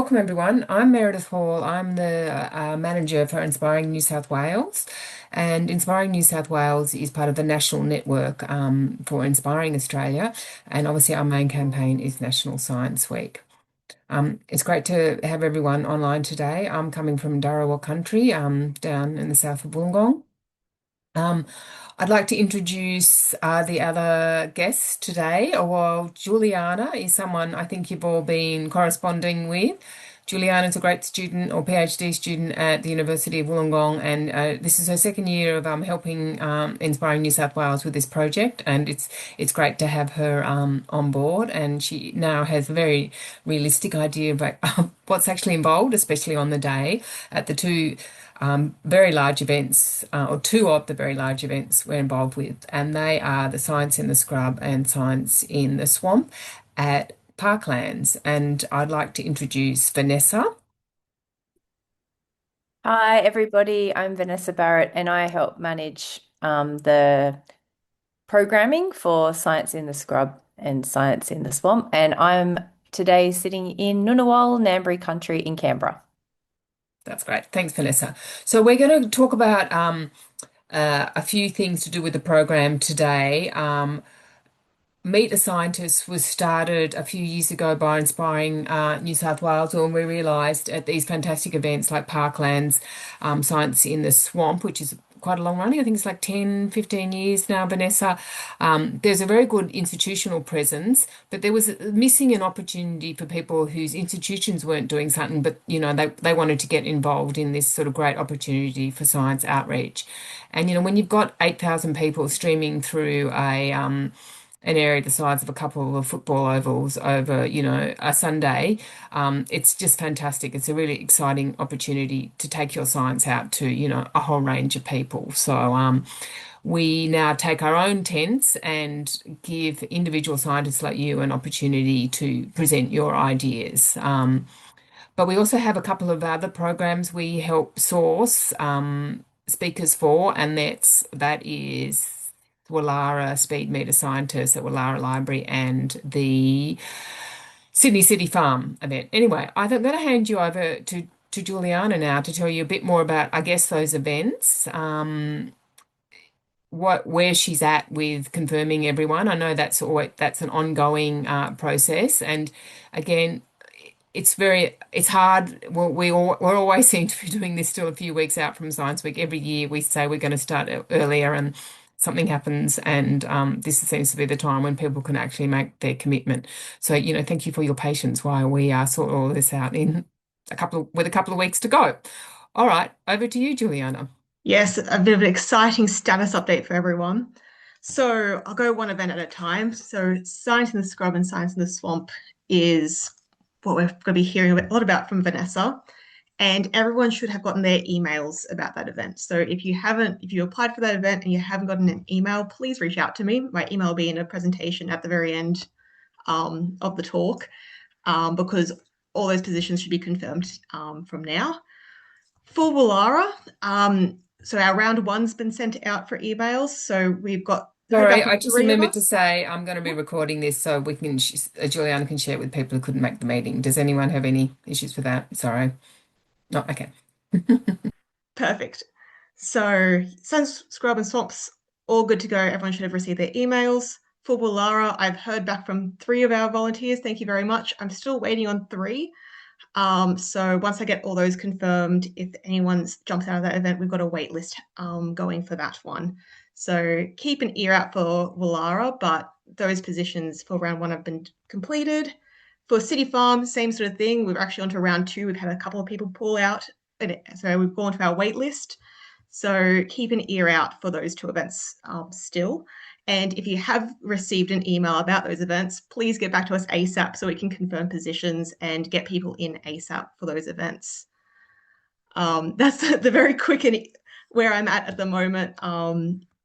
Welcome everyone. I'm Meredith Hall. I'm the manager for Inspiring New South Wales, and Inspiring New South Wales is part of the national network for Inspiring Australia. And obviously, our main campaign is National Science Week. It's great to have everyone online today. I'm coming from Dharawal country, down in the south of Wollongong. Um, I'd like to introduce the other guests today. Well, Juliana is someone I think you've all been corresponding with. Juliana's a great student or PhD student at the University of Wollongong, and this is her second year of helping Inspiring New South Wales with this project, and it's great to have her on board. And she now has a very realistic idea about what's actually involved, especially on the day at the two very large events, or two of the very large events we're involved with, and they are the Science in the Scrub and Science in the Swamp at Parklands. And I'd like to introduce Vanessa. Hi, everybody. I'm Vanessa Barrett, and I help manage the programming for Science in the Scrub and Science in the Swamp. And I'm today sitting in Ngunnawal, Ngambri country in Canberra. That's great. Thanks, Vanessa. So we're going to talk about a few things to do with the program today. Meet the Scientist was started a few years ago by Inspiring New South Wales, when we realised at these fantastic events like Parklands, Science in the Swamp, which is quite a long running, I think it's like 10, 15 years now, Vanessa. There's a very good institutional presence, but there was missing an opportunity for people whose institutions weren't doing something, but they wanted to get involved in this sort of great opportunity for science outreach. And when you've got 8,000 people streaming through an area the size of a couple of football ovals over, a Sunday. It's just fantastic. It's a really exciting opportunity to take your science out to, a whole range of people. So, we now take our own tents and give individual scientists like you an opportunity to present your ideas. But we also have a couple of other programs we help source speakers for, and that is Wallara Speed Meter Scientists at Wallara Library and the Sydney City Farm event. Anyway, I'm going to hand you over to Juliana now to tell you a bit more about, I guess, those events, where she's at with confirming everyone. I know that's an ongoing process, and again, it's hard. Well, we're always seem to be doing this still a few weeks out from Science Week. Every year we say we're going to start earlier, and something happens, and this seems to be the time when people can actually make their commitment. So, thank you for your patience while we sort all of this out in a couple of weeks to go. All right, over to you, Juliana. Yes, a bit of an exciting status update for everyone. So I'll go one event at a time. So Science in the Scrub and Science in the Swamp is what we're going to be hearing a lot about from Vanessa. And everyone should have gotten their emails about that event. So if you applied for that event and you haven't gotten an email, please reach out to me. My email will be in a presentation at the very end of the talk, because all those positions should be confirmed from now. For Wallara, so our round one's been sent out for emails. So we've got heard Sorry, back from I just three of remembered to us. say I'm going to be recording this so we can Juliana can share it with people who couldn't make the meeting. Does anyone have any issues with that? Sorry. No, okay. Perfect. So Sun Scrub and Swamps, all good to go. Everyone should have received their emails. For Wallara, I've heard back from three of our volunteers. Thank you very much. I'm still waiting on three. So once I get all those confirmed, if anyone jumps out of that event, we've got a wait list going for that one. So keep an ear out for Wallara, but those positions for round one have been completed. For City Farm, same sort of thing. We're actually on to round two. We've had a couple of people pull out, so we've gone to our wait list. So keep an ear out for those two events still. And if you have received an email about those events, please get back to us ASAP so we can confirm positions and get people in ASAP for those events. That's the very quick and where I'm at the moment.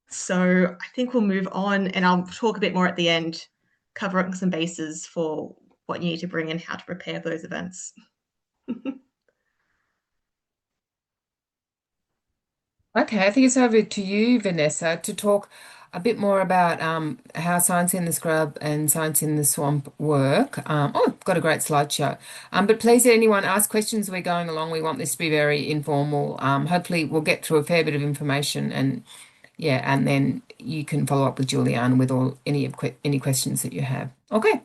So I think we'll move on, and I'll talk a bit more at the end, covering some bases for what you need to bring and how to prepare for those events. Okay, I think it's over to you, Vanessa, to talk a bit more about how Science in the Scrub and Science in the Swamp work. Got a great slideshow. But please, anyone ask questions. We're going along. We want this to be very informal. Hopefully, we'll get through a fair bit of information, and yeah, and then you can follow up with Juliana with any questions that you have. Okay.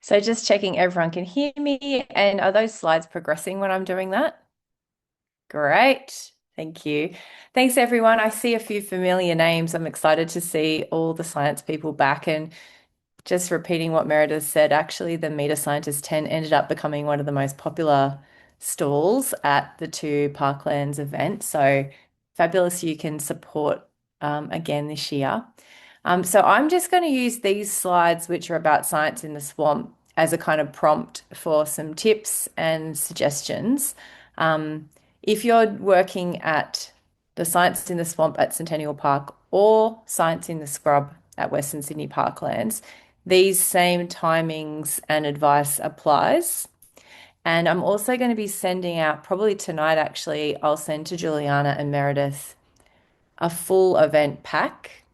So just checking everyone can hear me, and are those slides progressing when I'm doing that? Great. Thank you. Thanks, everyone. I see a few familiar names. I'm excited to see all the science people back. And just repeating what Meredith said, actually, the Meet a Scientist 10 ended up becoming one of the most popular stalls at the two Parklands events. So fabulous you can support again this year. So I'm just going to use these slides, which are about science in the swamp, as a kind of prompt for some tips and suggestions. If you're working at the Science in the Swamp at Centennial Park or Science in the Scrub at Western Sydney Parklands, these same timings and advice applies. And I'm also going to be sending out, probably tonight actually, I'll send to Juliana and Meredith a full event pack,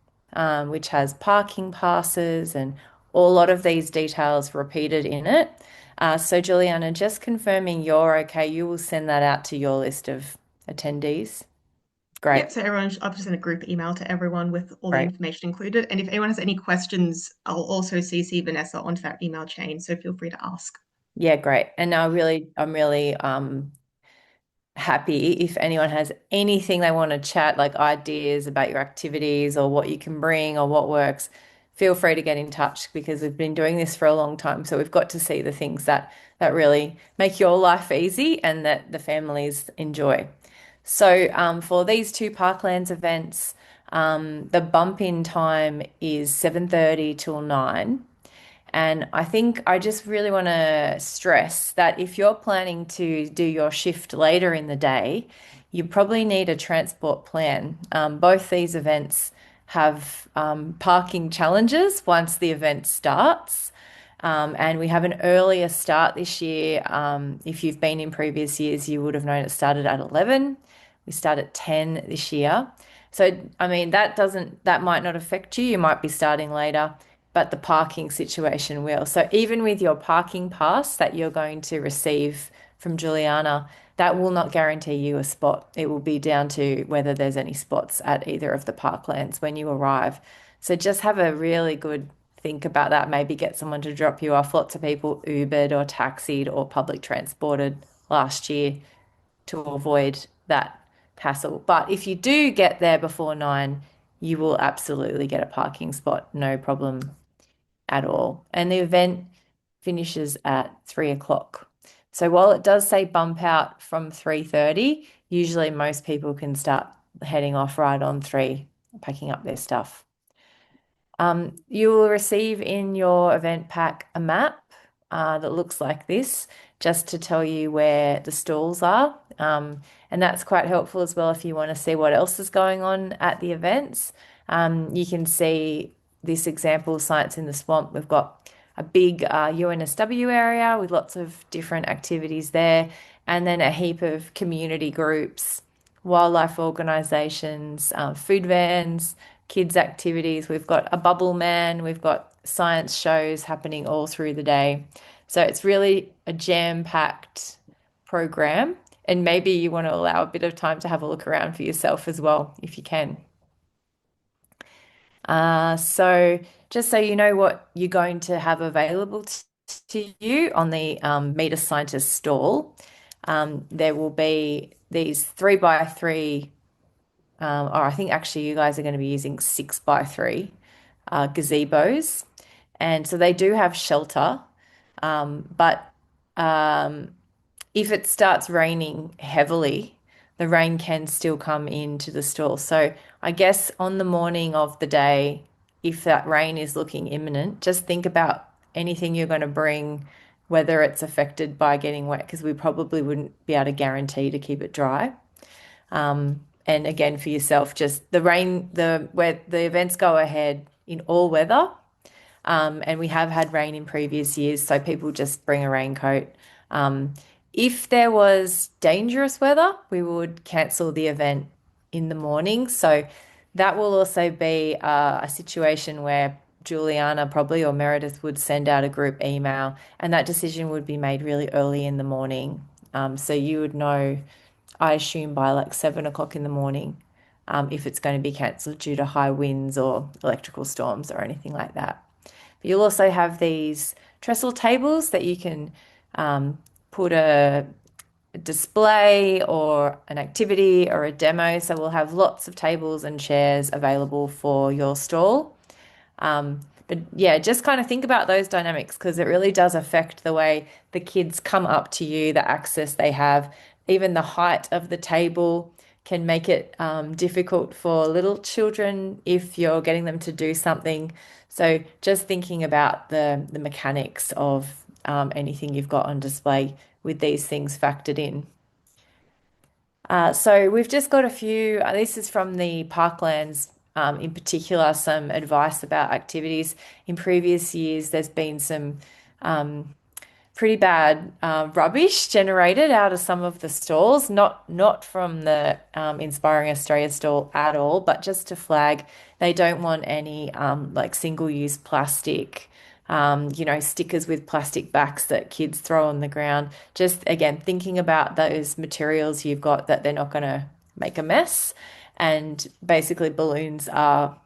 which has parking passes and a lot of these details repeated in it. So Juliana, just confirming you're okay, you will send that out to your list of attendees. Great. Yep, so everyone, I've just sent a group email to everyone with all the Great. information included. And if anyone has any questions, I'll also CC Vanessa onto that email chain. So feel free to ask. Yeah, great. And I'm really happy if anyone has anything they want to chat, like ideas about your activities or what you can bring or what works, feel free to get in touch because we've been doing this for a long time. So we've got to see the things that really make your life easy and that the families enjoy. So for these two Parklands events, the bump in time is 7:30 till 9. And I think I just really want to stress that if you're planning to do your shift later in the day, you probably need a transport plan. Both these events have parking challenges once the event starts. And we have an earlier start this year. If you've been in previous years, you would have known it started at 11. We start at 10 this year. So, I mean, that might not affect you. You might be starting later, but the parking situation will. So even with your parking pass that you're going to receive from Juliana, that will not guarantee you a spot. It will be down to whether there's any spots at either of the parklands when you arrive. So just have a really good think about that. Maybe get someone to drop you off. Lots of people Ubered or taxied or public transported last year to avoid that hassle. But if you do get there before 9, you will absolutely get a parking spot, no problem at all. And the event finishes at 3 o'clock. So while it does say bump out from 3:30, usually most people can start heading off right on 3, packing up their stuff. You will receive in your event pack a map that looks like this, just to tell you where the stalls are. And that's quite helpful as well if you want to see what else is going on at the events. You can see this example, Science in the Swamp. We've got a big UNSW area with lots of different activities there, and then a heap of community groups, wildlife organisations, food vans, kids' activities. We've got a bubble man, we've got science shows happening all through the day. So it's really a jam-packed program, and maybe you want to allow a bit of time to have a look around for yourself as well, if you can. So just so you know what you're going to have available to you on the Meet a Scientist stall, there will be these 3x3, or I think actually you guys are going to be using 6x3 gazebos. And so they do have shelter, but if it starts raining heavily, the rain can still come into the stall. So I guess on the morning of the day, if that rain is looking imminent, just think about anything you're going to bring, whether it's affected by getting wet, because we probably wouldn't be able to guarantee to keep it dry. And again, for yourself, just where the events go ahead in all weather. And we have had rain in previous years, so people just bring a raincoat. If there was dangerous weather, we would cancel the event in the morning. So that will also be a situation where Juliana probably or Meredith would send out a group email, and that decision would be made really early in the morning. So you would know, I assume, by like 7 o'clock in the morning, if it's going to be cancelled due to high winds or electrical storms or anything like that. But you'll also have these trestle tables that you can put a display or an activity or a demo. So we'll have lots of tables and chairs available for your stall. But yeah, just kind of think about those dynamics because it really does affect the way the kids come up to you, the access they have, even the height of the table can make it difficult for little children if you're getting them to do something. So just thinking about the mechanics of anything you've got on display with these things factored in. So we've just got a few, this is from the Parklands in particular, some advice about activities. In previous years, there's been some pretty bad rubbish generated out of some of the stalls, not from the Inspiring Australia stall at all, but just to flag they don't want any like single-use plastic, stickers with plastic backs that kids throw on the ground. Just again, thinking about those materials you've got that they're not going to make a mess. And basically, balloons are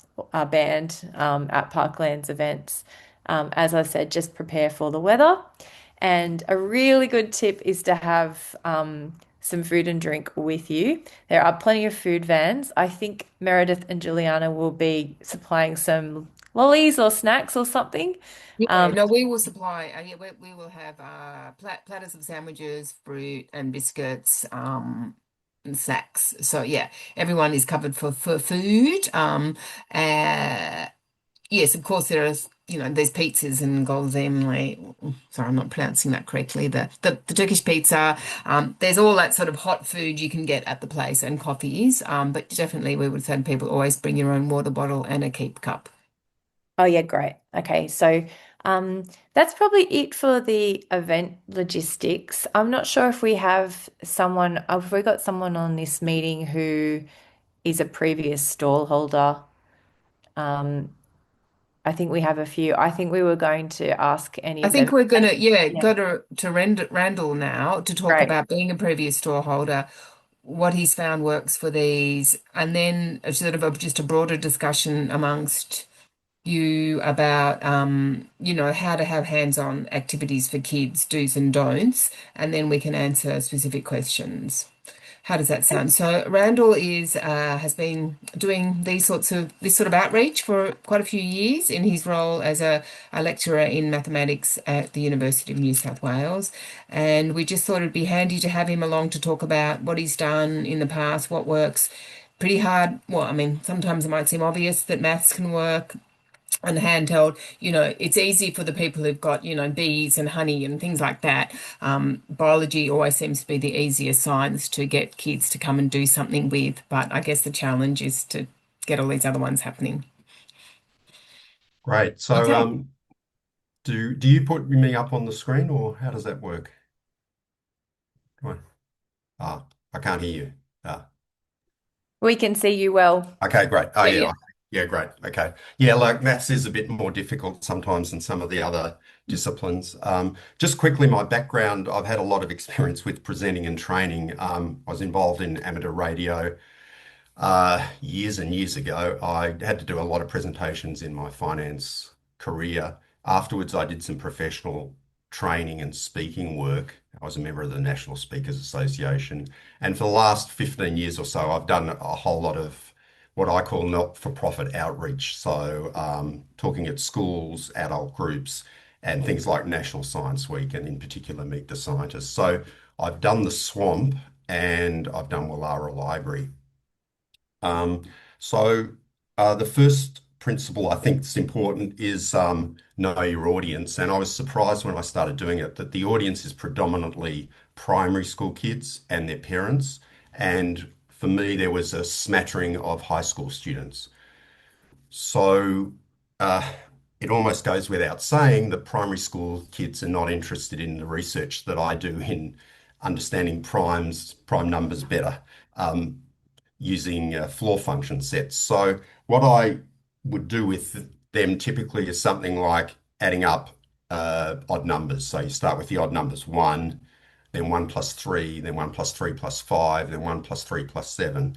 banned at Parklands events. As I said, just prepare for the weather. And a really good tip is to have some food and drink with you. There are plenty of food vans. I think Meredith and Juliana will be supplying some lollies or snacks or something. Yeah, no, we will supply. Yeah, we will have platters of sandwiches, fruit, and biscuits, and snacks. So yeah, everyone is covered for food. Yes, of course there are, there's pizzas and golzemle. Sorry, I'm not pronouncing that correctly. The Turkish pizza. There's all that sort of hot food you can get at the place and coffees. But definitely we would say to people always bring your own water bottle and a keep cup. Oh, yeah, great. Okay, so that's probably it for the event logistics. I'm not sure if we have we got someone on this meeting who is a previous stall holder? Um, I think we have a few. I think we were going to ask any I of them. think we're gonna, yeah, Yeah, go to Randall now to talk great. about being a previous store holder, what he's found works for these, and then just a broader discussion amongst you about how to have hands-on activities for kids, do's and don'ts, and then we can answer specific questions. How does that sound? So Randall has been doing this sort of outreach for quite a few years in his role as a lecturer in mathematics at the University of New South Wales. And we just thought it'd be handy to have him along to talk about what he's done in the past, what works. Pretty hard. Well, I mean, sometimes it might seem obvious that maths can work and handheld, it's easy for the people who've got, bees and honey and things like that. Biology always seems to be the easiest science to get kids to come and do something with, but I guess the challenge is to get all these other ones happening. Great. So, Okay. do you put me up on the screen or how does that work? Come on. I can't hear you. We can see you well. Okay, great. Oh Yeah, yeah. yeah. Yeah, great. Okay. Yeah, like maths is a bit more difficult sometimes than some of the other disciplines. Just quickly, my background, I've had a lot of experience with presenting and training. I was involved in amateur radio years and years ago. I had to do a lot of presentations in my finance career. Afterwards, I did some professional training and speaking work. I was a member of the National Speakers Association. And for the last 15 years or so, I've done a whole lot of what I call not-for-profit outreach. So, talking at schools, adult groups, and things like National Science Week, and in particular, Meet the Scientists. So, I've done the Swamp and I've done Wallara Library. Um, so the first principle I think that's important is know your audience. And I was surprised when I started doing it that the audience is predominantly primary school kids and their parents. And for me, there was a smattering of high school students. So uh, it almost goes without saying that primary school kids are not interested in the research that I do in understanding prime numbers better. Um, using floor function sets. So what I would do with them typically is something like adding up odd numbers. So you start with the odd numbers 1, then 1 plus 3, then 1 plus 3 plus 5, then 1 plus 3 plus 7.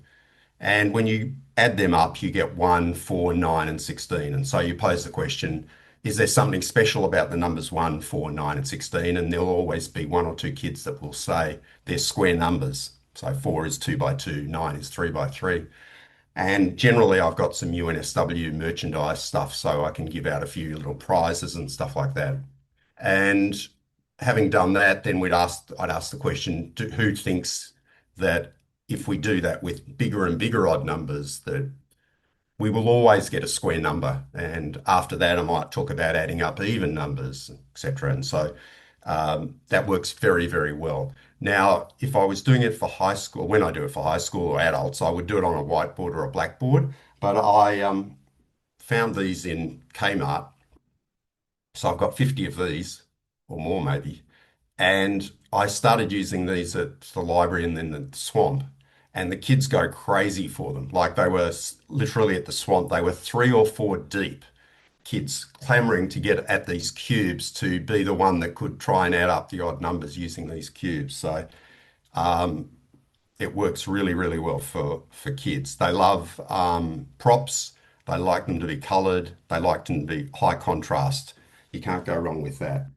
And when you add them up, you get 1, 4, 9, and 16. And so you pose the question, is there something special about the numbers 1, 4, 9, and 16? And there'll always be one or two kids that will say they're square numbers. So 4 is 2 by 2, 9 is 3 by 3. And generally, I've got some UNSW merchandise stuff, so I can give out a few little prizes and stuff like that. And having done that, then I'd ask the question, who thinks that if we do that with bigger and bigger odd numbers, that we will always get a square number. And after that, I might talk about adding up even numbers, etc. And so that works very, very well. Now, if I was doing it for high school, when I do it for high school or adults, I would do it on a whiteboard or a blackboard. But I found these in Kmart. So I've got 50 of these or more maybe. And I started using these at the library and then the swamp. And the kids go crazy for them. Like they were literally at the swamp, they were 3 or 4 deep, kids clamoring to get at these cubes to be the one that could try and add up the odd numbers using these cubes. So it works really, really well for kids. They love props. They like them to be colored. They like them to be high contrast. You can't go wrong with that.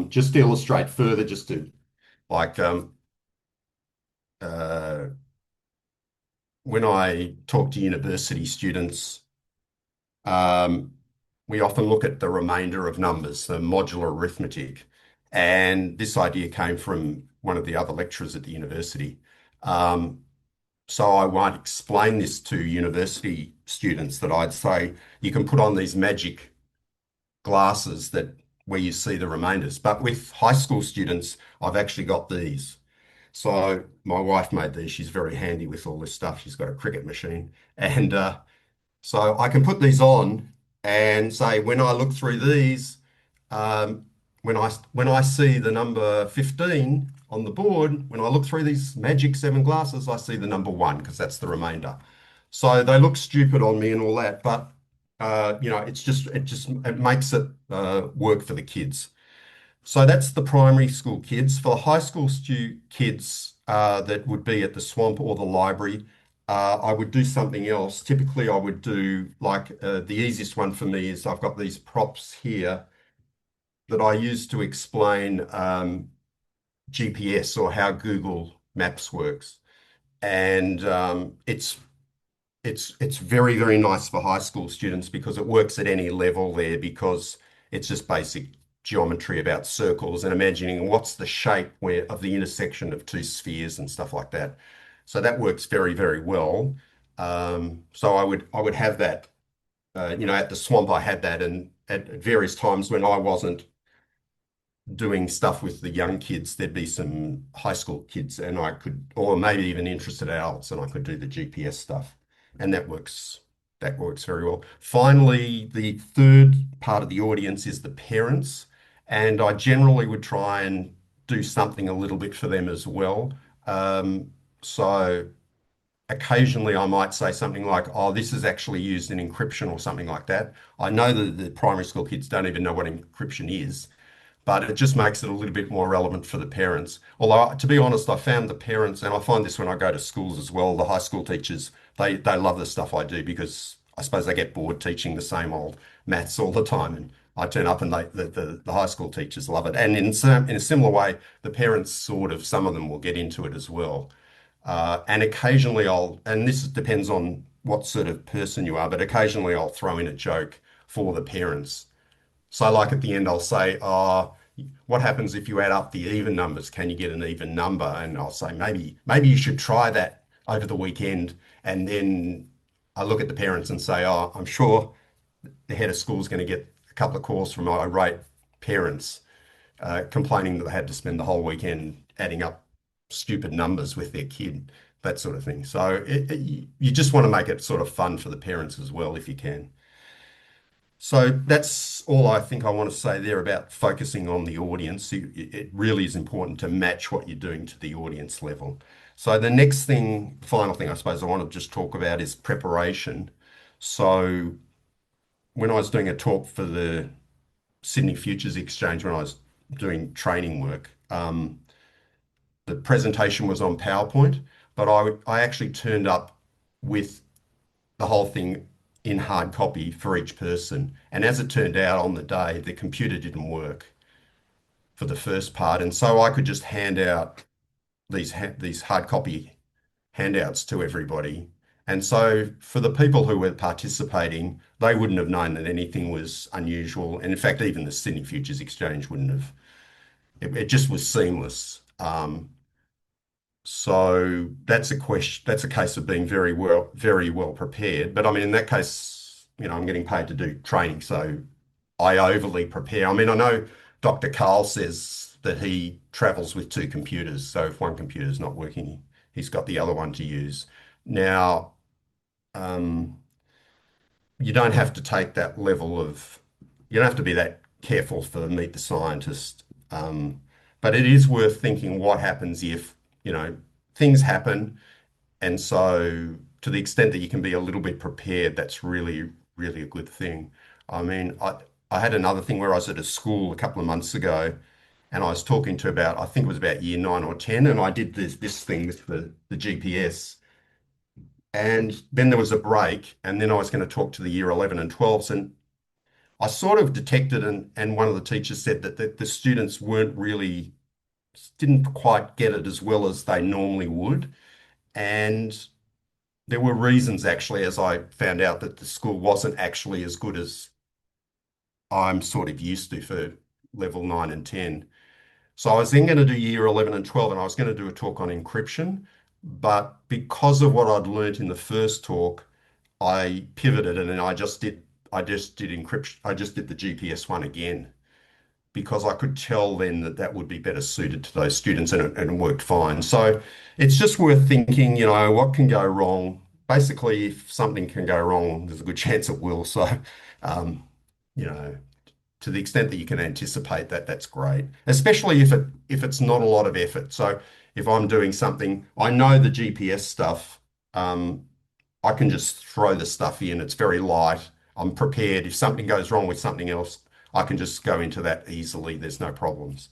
Just to illustrate further, just to like uh, when I talk to university students, we often look at the remainder of numbers, the modular arithmetic. And this idea came from one of the other lecturers at the university. So I might explain this to university students that I'd say you can put on these magic glasses that where you see the remainders. But with high school students, I've actually got these. So my wife made these. She's very handy with all this stuff. She's got a Cricut machine. And so I can put these on and say, when I look through these, um, when I see the number 15 on the board, when I look through these magic 7 glasses, I see the number 1 because that's the remainder. So they look stupid on me and all that, but it makes it work for the kids. So that's the primary school kids. For the high school kids that would be at the swamp or the library, I would do something else. Typically, I would do like the easiest one for me is I've got these props here that I use to explain GPS or how Google Maps works. And it's very, very nice for high school students because it works at any level there because it's just basic geometry about circles and imagining what's the shape of the intersection of two spheres and stuff like that. So that works very, very well. So I would have that, at the swamp I had that, and at various times when I wasn't doing stuff with the young kids, there'd be some high school kids, and I could, or maybe even interested adults, and I could do the GPS stuff, and that works. That works very well. Finally, the third part of the audience is the parents, and I generally would try and do something a little bit for them as well. So occasionally I might say something like, oh, this is actually used in encryption or something like that. I know that the primary school kids don't even know what encryption is, but it just makes it a little bit more relevant for the parents. Although, to be honest, I found the parents, and I find this when I go to schools as well, the high school teachers, they love the stuff I do because I suppose they get bored teaching the same old maths all the time. And I turn up and the high school teachers love it. And in a similar way, the parents some of them will get into it as well. And occasionally and this depends on what sort of person you are, but occasionally I'll throw in a joke for the parents. So like at the end, I'll say, what happens if you add up the even numbers? Can you get an even number? And I'll say, maybe you should try that over the weekend. And then I look at the parents and say, oh, I'm sure the head of school is going to get a couple of calls from irate parents complaining that they had to spend the whole weekend adding up stupid numbers with their kid, that sort of thing. So you just want to make it sort of fun for the parents as well, if you can. So that's all I think I want to say there about focusing on the audience. It really is important to match what you're doing to the audience level. So the next thing, final thing I suppose I want to just talk about is preparation. So when I was doing a talk for the Sydney Futures Exchange, when I was doing training work, the presentation was on PowerPoint, but I actually turned up with the whole thing in hard copy for each person. And as it turned out on the day, the computer didn't work for the first part. And so I could just hand out these hard copy handouts to everybody. And so for the people who were participating, they wouldn't have known that anything was unusual. And in fact, even the Sydney Futures Exchange wouldn't have, it just was seamless. So that's a question, that's a case of being very well prepared. But I mean, in that case, I'm getting paid to do training, so I overly prepare. I mean, I know Dr. Carl says that he travels with two computers, so if one computer is not working, he's got the other one to use. Now, um, you don't have to take that level of, you don't have to be that careful for Meet the Scientist. But it is worth thinking what happens if, things happen. And so to the extent that you can be a little bit prepared, that's really, really a good thing. I mean, I had another thing where I was at a school a couple of months ago and I was talking to about, I think it was about year 9 or 10, and I did this thing with the GPS. And then there was a break, and then I was going to talk to the year 11 and 12s, and I sort of detected, and one of the teachers said that the students didn't quite get it as well as they normally would. And there were reasons actually, as I found out, that the school wasn't actually as good as I'm sort of used to for level 9 and 10. So I was then going to do year 11 and 12, and I was going to do a talk on encryption. But because of what I'd learnt in the first talk, I pivoted and then I just did encryption. I just did the GPS one again because I could tell then that that would be better suited to those students, and it worked fine. So it's just worth thinking, what can go wrong? Basically, if something can go wrong, there's a good chance it will. So, um, you know, to the extent that you can anticipate that, that's great, especially if it's not a lot of effort. So if I'm doing something, I know the GPS stuff, I can just throw the stuff in. It's very light. I'm prepared. If something goes wrong with something else, I can just go into that easily. There's no problems.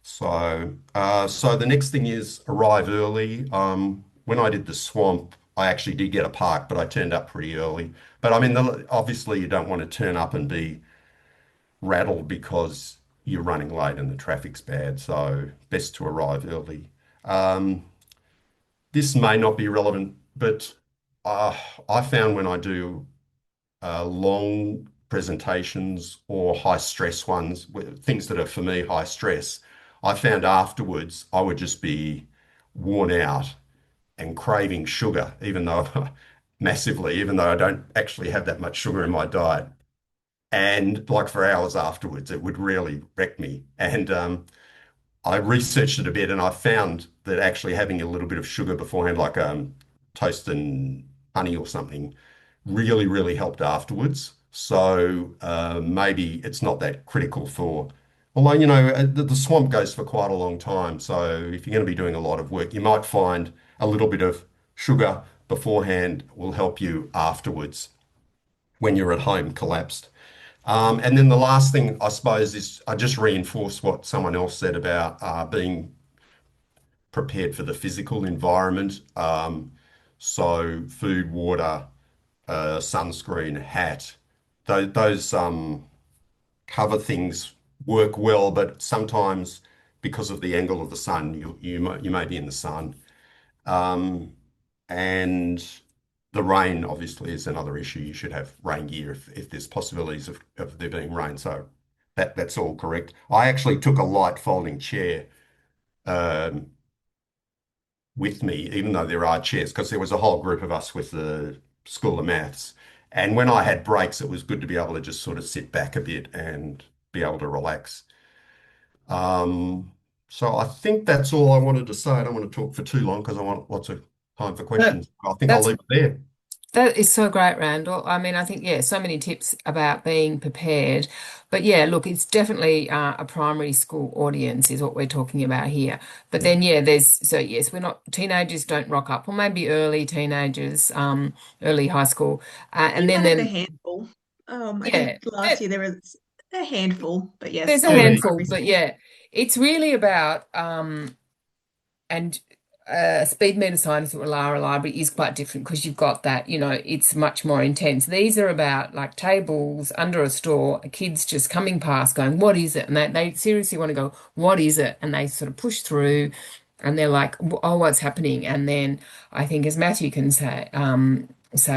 So the next thing is arrive early. When I did the swamp, I actually did get a park, but I turned up pretty early. But I mean, obviously, you don't want to turn up and be rattled because you're running late and the traffic's bad. So best to arrive early. Um, this may not be relevant, but uh, I found when I do long presentations or high stress ones, things that are for me high stress, I found afterwards I would just be worn out and craving sugar, even though massively, even though I don't actually have that much sugar in my diet. And like for hours afterwards, it would really wreck me. And I researched it a bit and I found that actually having a little bit of sugar beforehand, like toast and honey or something, really helped afterwards. So maybe it's not that critical for, although, the swamp goes for quite a long time. So if you're going to be doing a lot of work, you might find a little bit of sugar beforehand will help you afterwards when you're at home collapsed. And then the last thing, I suppose, is I just reinforce what someone else said about being prepared for the physical environment. So food, water, sunscreen, hat, those cover things work well, but sometimes because of the angle of the sun, you may be in the sun. Um, and the rain obviously is another issue. You should have rain gear if there's possibilities of there being rain. So that's all correct. I actually took a light folding chair um, with me, even though there are chairs, because there was a whole group of us with the School of Maths. And when I had breaks, it was good to be able to just sort of sit back a bit and be able to relax. Um, so I think that's all I wanted to say. I don't want to talk for too long because I want lots of time for No, questions. I think I'll that's leave it there. That is so great, Randall. I mean, I think, yeah, so many tips about being prepared. But yeah, look, it's definitely a primary school audience is what we're talking about here. But Yeah. then, yeah, so yes, we're not, teenagers don't rock up, or maybe early teenagers, early high school. We And then, might have a then handful. I yeah, think last year there was a handful, but yes, there's a all in handful. primary But school. yeah, it's really about, and speed meter science at Lara Library is quite different because you've got that, it's much more intense. These are about like tables under a store, kids just coming past going, what is it? And they seriously want to go, what is it? And they sort of push through and they're like, oh, what's happening? And then I think, as Matthew can say,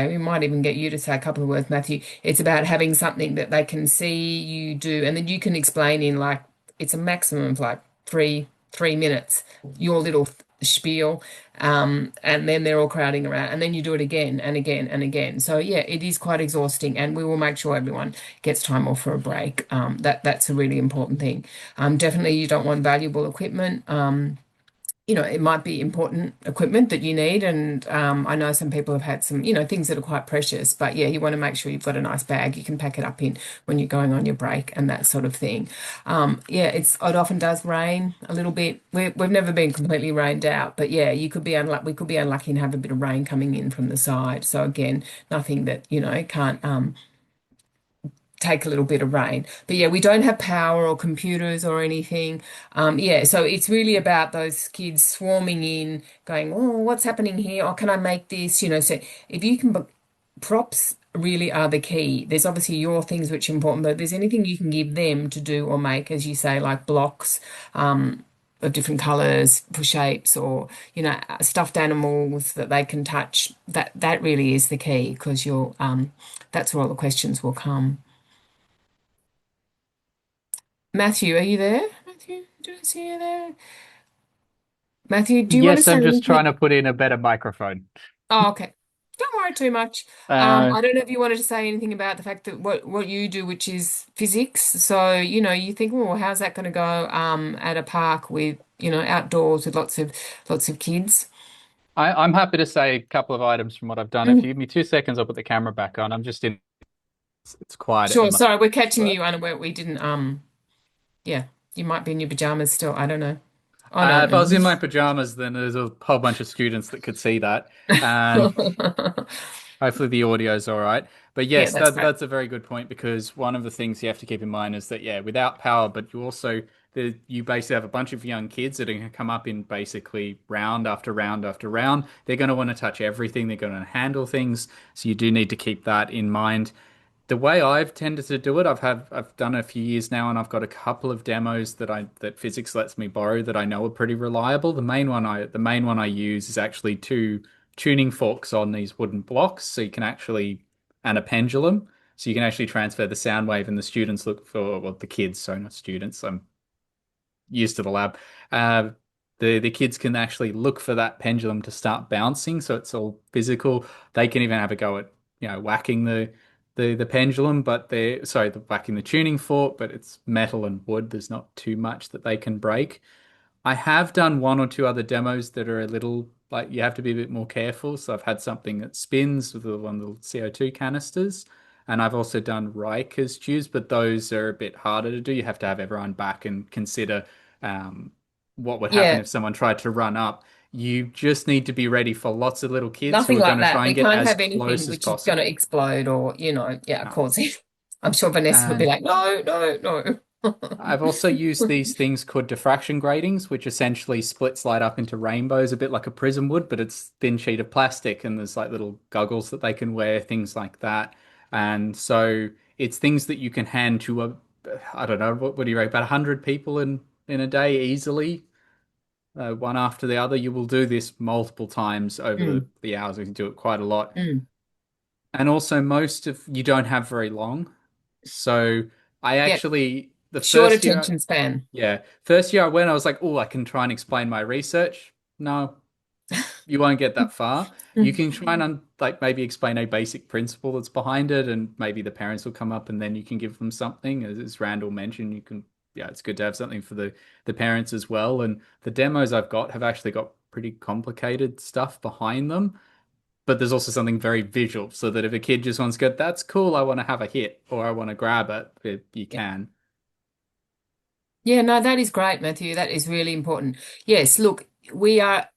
we might even get you to say a couple of words, Matthew. It's about having something that they can see you do, and then you can explain in like it's a maximum of like three minutes your little spiel, and then they're all crowding around, and then you do it again and again and again. So yeah, it is quite exhausting, and we will make sure everyone gets time off for a break. That's a really important thing. Definitely, you don't want valuable equipment. It might be important equipment that you need. And I know some people have had some, things that are quite precious, but yeah, you want to make sure you've got a nice bag you can pack it up in when you're going on your break and that sort of thing. Yeah, it often does rain a little bit. We've never been completely rained out, but yeah, you could be unlucky. We could be unlucky and have a bit of rain coming in from the side. So again, nothing that, can't take a little bit of rain. But yeah, we don't have power or computers or anything. Yeah, so it's really about those kids swarming in, going, oh, what's happening here? Oh, can I make this? So if you can, props really are the key. There's obviously your things which are important, but if there's anything you can give them to do or make, as you say, like blocks, of different colors for shapes, or stuffed animals that they can touch, that really is the key, because that's where all the questions will come. Matthew, are you there? Matthew, do I see you there? Matthew, do you want to Yes, say I'm just trying anything? to put in a better microphone. Oh, okay. Don't worry too much. Uh, I don't know if you wanted to say anything about the fact that what you do, which is physics. So, you think, well, how's that going to go at a park with, outdoors with lots of kids? I'm happy to say a couple of items from what I've done. If Mm, you give me 2 seconds, I'll put the camera back on. I'm just in, it's quiet at the sure. moment. Sorry, we're catching But, you unaware. We didn't yeah, you might be in your pajamas still. I don't know. Oh no, if I was in no. my pajamas, then there's a whole bunch of students that could see that. And hopefully the audio is all right. But Yeah, yes, that's great. that's a very good point because one of the things you have to keep in mind is that yeah, without power, but you basically have a bunch of young kids that are going to come up in basically round after round after round. They're going to want to touch everything. They're going to handle things. So you do need to keep that in mind. The way I've tended to do it, I've done it a few years now, and I've got a couple of demos that physics lets me borrow that I know are pretty reliable. The main one I use is actually two tuning forks on these wooden blocks, so you can actually and a pendulum, so you can actually transfer the sound wave, and the students look for well, the kids, sorry, not students. I'm used to the lab. Uh, the kids can actually look for that pendulum to start bouncing, so it's all physical. They can even have a go at whacking the pendulum, but whacking the tuning fork, but it's metal and wood. There's not too much that they can break. I have done one or two other demos that are a little like you have to be a bit more careful. So I've had something that spins with one of the CO2 canisters, and I've also done Riker's tubes, but those are a bit harder to do. You have to have everyone back and consider um, what would happen Yeah, if someone tried to run up. You just need to be ready for lots of little kids who nothing are going like to that. try and We get can't as have anything close as which is going to possible. explode or, yeah, No. cause it. I'm sure Vanessa would be And like, no, no, no. I've also used these things called diffraction gratings, which essentially splits light up into rainbows, a bit like a prism would, but it's thin sheet of plastic, and there's like little goggles that they can wear, things like that. And so it's things that you can hand to I don't know, what do you rate, about 100 people in a day easily, one after the other. You will do this multiple times over the, Mm, the hours. We can do it quite a lot. mm. And also, most of you don't have very long. So I Yeah, actually, the short first year. attention span. Yeah. First year I went, I was like, oh, I can try and explain my research. No, you won't get that far. You can try and like maybe explain a basic principle that's behind it, and maybe the parents will come up and then you can give them something. As Randall mentioned, yeah, it's good to have something for the parents as well. And the demos I've got have actually got pretty complicated stuff behind them. but there's also something very visual, so that if a kid just wants to go, that's cool, I want to have a hit or I want to grab you Yeah. can. Yeah, no, that is great, Matthew. That is really important. Yes, look,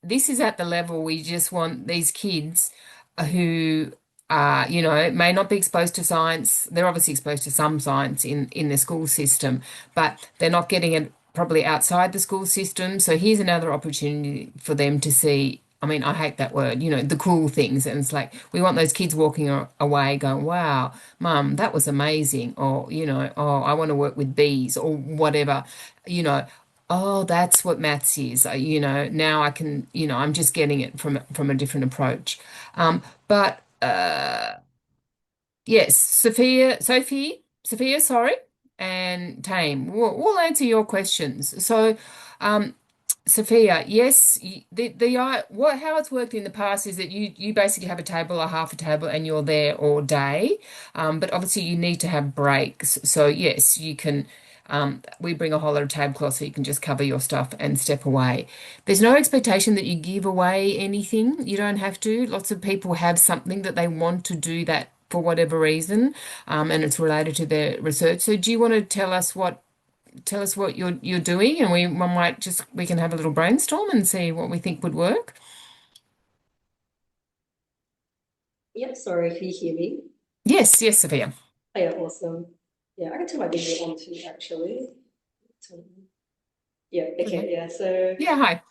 this is at the level we just want these kids who may not be exposed to science. They're obviously exposed to some science in the school system, but they're not getting it probably outside the school system. So here's another opportunity for them to see. I mean, I hate that word, the cool things. And it's like we want those kids walking away going, wow, Mum, that was amazing. Or, oh, I want to work with bees or whatever, you know, oh, that's what maths is. Now I can, I'm just getting it from a different approach. But yes, Sophia, sorry, and Tame, we'll answer your questions. So, um, Sophia, yes, how it's worked in the past is that you basically have a table or half a table and you're there all day. But obviously you need to have breaks. So yes, you can. We bring a whole lot of tablecloth so you can just cover your stuff and step away. There's no expectation that you give away anything. You don't have to. Lots of people have something that they want to do that for whatever reason, and it's related to their research. So do you want to tell us what you're doing, and we can have a little brainstorm and see what we think would work. Yep, sorry, can you hear me? Yes, yes, Sophia. Oh, yeah, awesome. Yeah, I can turn my video on too, actually. Yeah, okay, Okay. yeah, so Yeah, hi.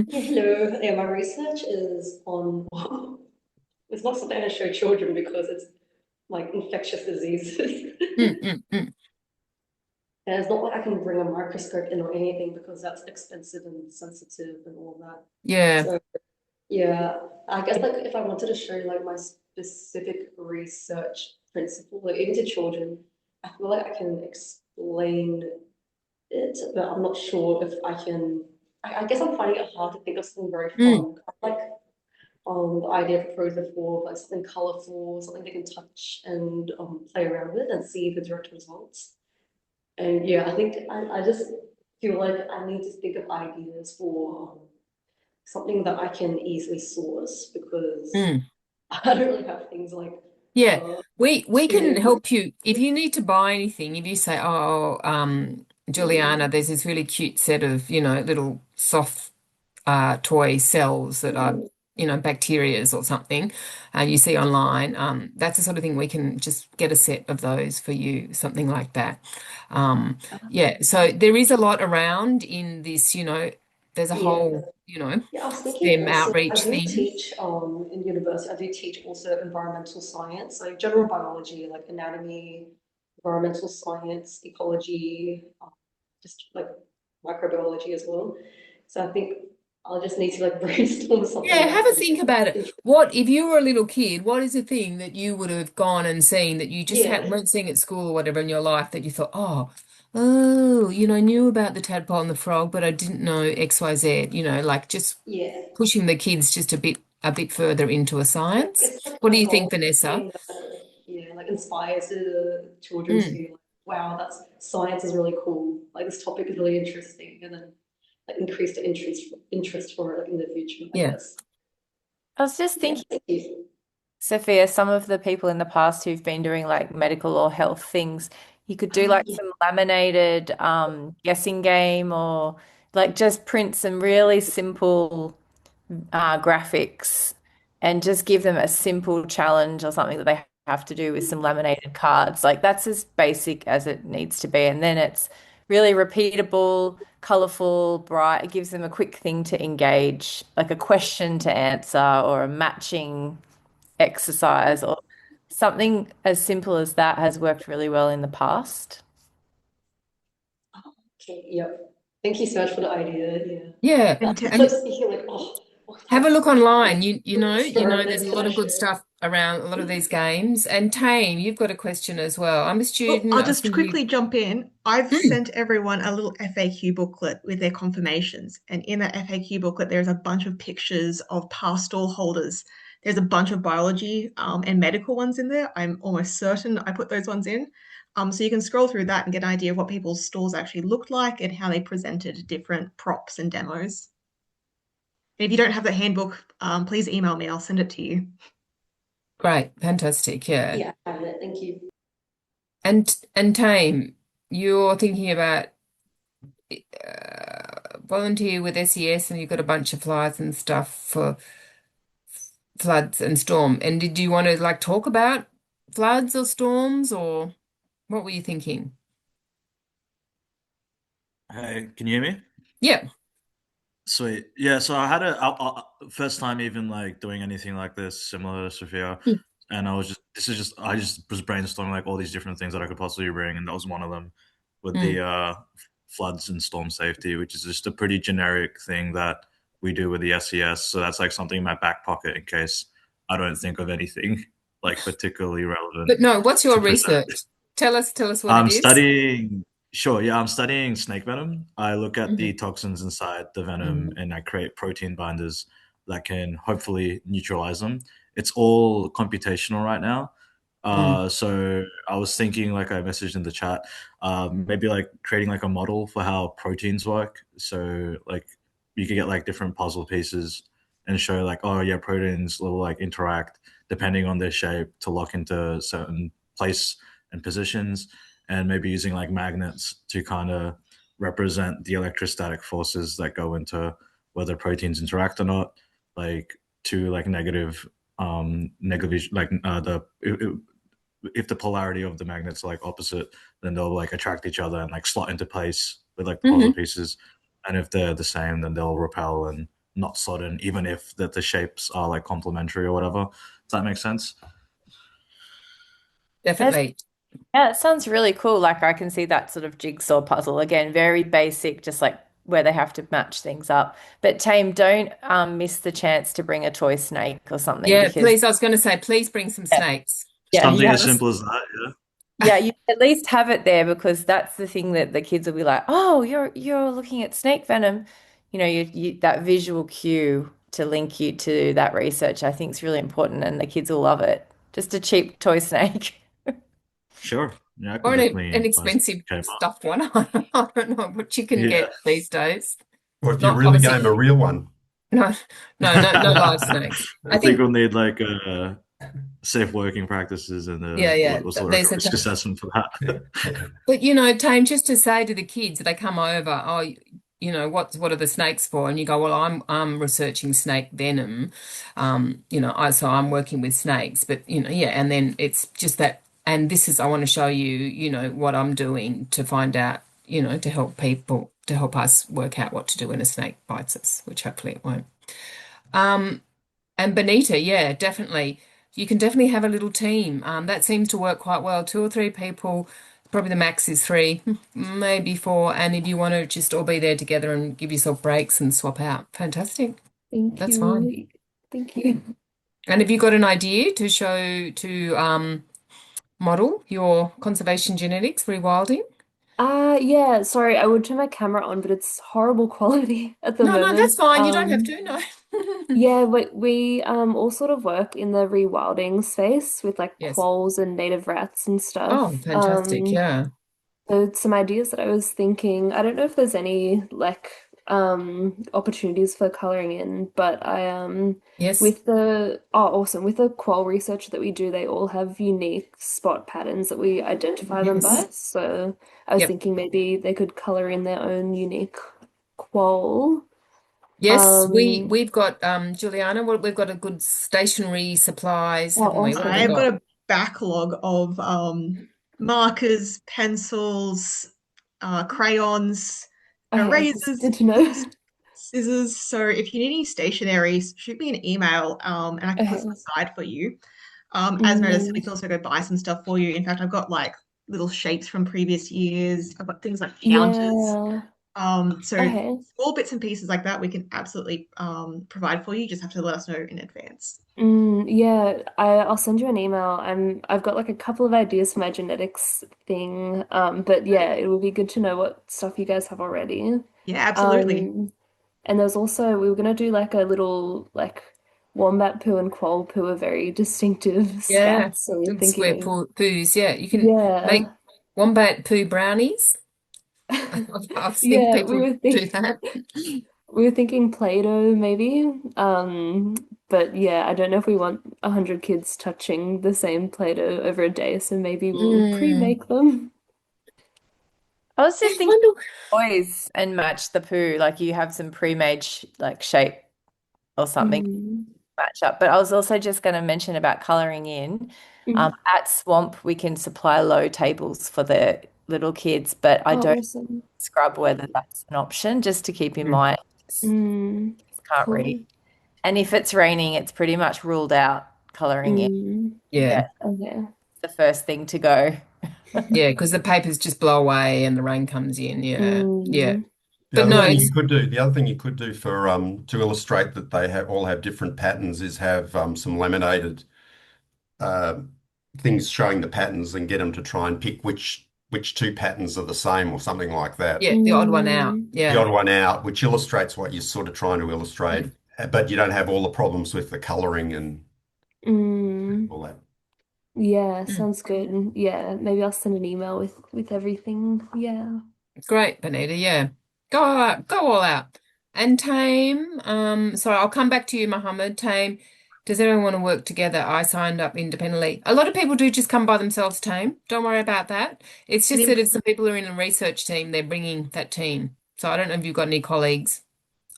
yeah, hello. Yeah, my research is on, it's not something I show children because it's like infectious diseases. Mm, mm, mm. And it's not like I can bring a microscope in or anything because that's expensive and sensitive and all that. Yeah. So yeah, I guess like if I wanted to show like my specific research principle, like even to children, I feel like I can explain it, but I'm not sure if I can. I guess I'm finding it hard to think of something very Mm. fun, like the idea proposed before, like something colorful, something they can touch and play around with and see the direct results. And yeah, I think I just feel like I need to think of ideas for something that I can easily source because Mm. I don't really have things like Yeah. uh We can to help you if you need to buy anything. If you say, "Oh, Juliana, there's this really cute set of, little soft toy cells that are, bacterias or something, you see online. That's the sort of thing we can just get a set of those for you, something like that. Um, yeah, so there is a lot around in this, there's a yeah. whole, Yeah, I was thinking STEM also, I outreach do thing. teach in university, I do teach also environmental science, so general biology, like anatomy, environmental science, ecology, just like microbiology as well. So I think I'll just need to like brainstorm something Yeah, have a that's think about it. What if you were a little kid, what is the thing that you would have gone and seen that you just yeah, weren't seeing at school or whatever in your life that you thought, oh, I knew about the tadpole and the frog, but I didn't know XYZ, like just yeah. pushing the kids just a bit further into a So science. it's like What do my you think, goal, Vanessa? something that yeah, like inspires the children Mm, to like, wow, that's science is really cool. Like this topic is really interesting, and then like increase the interest for it like in the future, I yeah. guess. I was just Yeah, thinking, thank you. Sophia, some of the people in the past who've been doing like medical or health things, you could do like Yeah, some laminated guessing game or like just print some really simple graphics and just give them a simple challenge or something that they have to do with some laminated cards. Like that's as basic as it needs to be. And then it's really repeatable, colorful, bright. It gives them a quick thing to engage, like a question to answer or a matching exercise or something as simple as that has worked really well in the past. okay, yep. Thank you so much for the idea. Yeah. Yeah. And I And was thinking like, oh, what have a types look online. There's experiment a can lot I of good share? stuff around a lot of these games. And Tame, you've got a question as well. I'm a well, student. I'll I just see you. quickly jump in. I've Mm, sent everyone a little FAQ booklet with their confirmations. And in that FAQ booklet, there's a bunch of pictures of past stall holders. There's a bunch of biology and medical ones in there. I'm almost certain I put those ones in. So you can scroll through that and get an idea of what people's stalls actually looked like and how they presented different props and demos. And if you don't have the handbook, please email me. I'll send it to you. Great, fantastic, yeah. Yeah, I have it. Thank you. And Tame, you're thinking about volunteer with SES, and you've got a bunch of flyers and stuff for floods and storm. And did you want to like talk about floods or storms, or what were you thinking? Hey, can you hear me? Yeah. Sweet. Yeah, so I had first time even like doing anything like this, similar to Sophia, Mm. and I just was brainstorming like all these different things that I could possibly bring, and that was one of them with Mm. the floods and storm safety, which is just a pretty generic thing that we do with the SES. So that's like something in my back pocket in case I don't think of anything like particularly relevant But no, what's your to present. research? Tell us what it I'm is. studying, sure, yeah, I'm studying snake venom. I look at the Mhm. toxins inside the venom Mm. and I create protein binders that can hopefully neutralize them. It's all computational right now. Mm. So I was thinking, like I messaged in the chat, maybe like creating like a model for how proteins work. So like you could get like different puzzle pieces and show like, oh yeah, proteins will like interact depending on their shape to lock into certain place and positions, and maybe using like magnets to kind of represent the electrostatic forces that go into whether proteins interact or not, like to like negative like if the polarity of the magnets are like opposite, then they'll like attract each other and like slot into place with like the puzzle Mhm. pieces, and if they're the same then they'll repel and not slot in, even if the shapes are like complementary or whatever. Does that make sense? That's, Definitely. yeah, it sounds really cool. Like I can see that sort of jigsaw puzzle again, very basic, just like where they have to match things up. But Tame, don't miss the chance to bring a toy snake or something Yeah, because please. I was going to say, please bring some yeah, snakes. yeah, you Something have as simple as that, yeah. yeah, you at least have it there because that's the thing that the kids will be like, "Oh, you're looking at snake venom." You know, you that visual cue to link you to that research, I think is really important, and the kids will love it. Just a cheap toy snake. Sure. Yeah, I Or could an definitely buy some inexpensive Kmart. stuffed one. I don't know what you can Yeah. get these days. Or if you Not really obviously, game a real one. no, no live snakes. I I think think, we'll need like safe working practices and yeah. what's the word? These are, Risk assessment for that. but you know, Tame, just to say to the kids, they come over, oh, you know, what are the snakes for? And you go, well, I'm researching snake venom. You know, so I'm working with snakes, but you know, yeah, and then it's just that, and this is I want to show you, you know, what I'm doing to find out, you know, to help people, to help us work out what to do when a snake bites us, which hopefully it won't. Um, and Bonita, yeah, definitely. You can definitely have a little team. That seems to work quite well. Two or three people, probably the max is three, maybe four. And if you want to just all be there together and give yourself breaks and swap out, fantastic. Thank That's fine. you. Thank you. And have you got an idea to show to model your conservation genetics rewilding? Yeah, sorry, I would turn my camera on, but it's horrible quality at the No, no, that's moment. fine. You don't have to. No. Yeah, we all sort of work in the rewilding space with like Yes. quolls and native rats and Oh, stuff. fantastic. Yeah. So some ideas that I was thinking, I don't know if there's any like opportunities for coloring in, but I Yes. with the oh awesome with the quoll research that we do, they all have unique spot patterns that we identify them Yes. by. So I was Yep. thinking maybe they could color in their own unique quoll. Yes, Um we've got Juliana, we've got a good stationery supplies, oh haven't we? What have we I've awesome. got got? a backlog of markers, pencils, crayons, Okay, that's erasers, good to know. scissors. So if you need any stationery, shoot me an email and I can put some Okay. aside for you. As Meredith said, we Mm, can also go buy some stuff for you. In fact, I've got like little shapes from previous years. I've got things like counters. yeah. So Okay. small bits and pieces like that we can absolutely provide for you. You just have to let us know in advance. Yeah, I'll send you an email. I've got like a couple of ideas for my genetics thing. But Great. yeah, it would be good to know what stuff you guys have already. Yeah, absolutely. Um, and there's also we were gonna do like a little like wombat poo and quoll poo are very distinctive Yeah, scats. So we're good square thinking, poos. Yeah, you can make yeah. wombat poo brownies. I've seen Yeah, people do that. we were thinking Play-Doh maybe. But yeah, I don't know if we want 100 kids touching the same Play-Doh over a day, so maybe we'll pre-make them. I was just I thinking wonder. toys and match the poo, like you have some pre-made like shape or something Mm. match up. But I was also just going to mention about coloring in. Mhm. At Swamp, we can supply low tables for the little kids, but I Oh, don't awesome. scrub whether that's an option, just to keep in Mm. mind. Mm. Can't read. Cool. And if it's raining, it's pretty much ruled out coloring in. Mm. Yeah, Okay. The first thing to go. yeah, because the papers just blow away and the rain comes in. Yeah, yeah. Mm. The But other no, thing you it's could do, the other thing you could do for to illustrate that they all have different patterns is have some laminated uh, things showing the patterns and get them to try and pick which two patterns are the same or something like that. yeah, the odd one out. Mm. The Yeah. odd one out, which illustrates what you're sort of trying to illustrate, but you don't have all the problems with the coloring and Mm. all that. Yeah, Mm. sounds good. Yeah, maybe I'll send an email with everything. Yeah. Great, Benita. Yeah. Go out, go all out. And Tame, sorry, I'll come back to you, Mohammed. Tame, does everyone want to work together? I signed up independently. A lot of people do just come by themselves, Tame. Don't worry about that. It's And just that in, if some people are in a research team, they're bringing that team. So I don't know if you've got any colleagues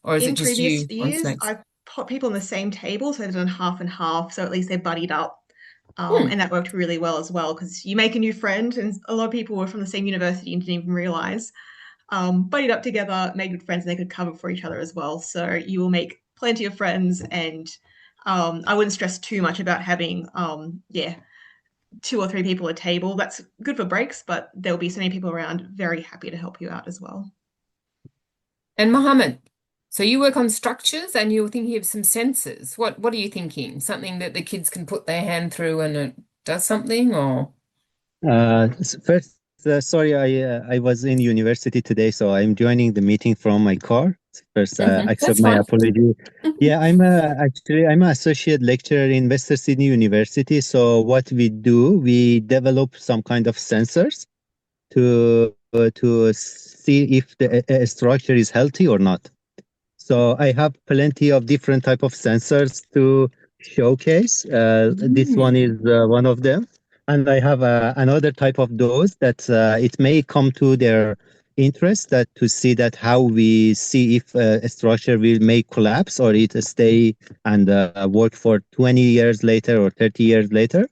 or is it in just previous you on years, Snakes? I've put people on the same table, so they've done half and half, so at least they're buddied up. Hmm. And that worked really well as well because you make a new friend, and a lot of people were from the same university and didn't even realize. Buddied up together, made good friends, and they could cover for each other as well. So you will make plenty of friends, and I wouldn't stress too much about having, yeah, 2 or 3 people at a table. That's good for breaks, but there will be so many people around, very happy to help you out as well. And Mohammed, so you work on structures and you're thinking of some sensors. What are you thinking? Something that the kids can put their hand through and it does something or First, sorry, I was in university today, so I'm joining the meeting from my car. First, accept That's my fine. apology. Yeah, I'm an associate lecturer in Western Sydney University. So what we do, we develop some kind of sensors to see if the a structure is healthy or not. So I have plenty of different type of sensors to showcase. This one is one of them, and I have another type of those that it may come to their interest that to see that how we see if a structure will may collapse or it stay and work for 20 years later or 30 years later.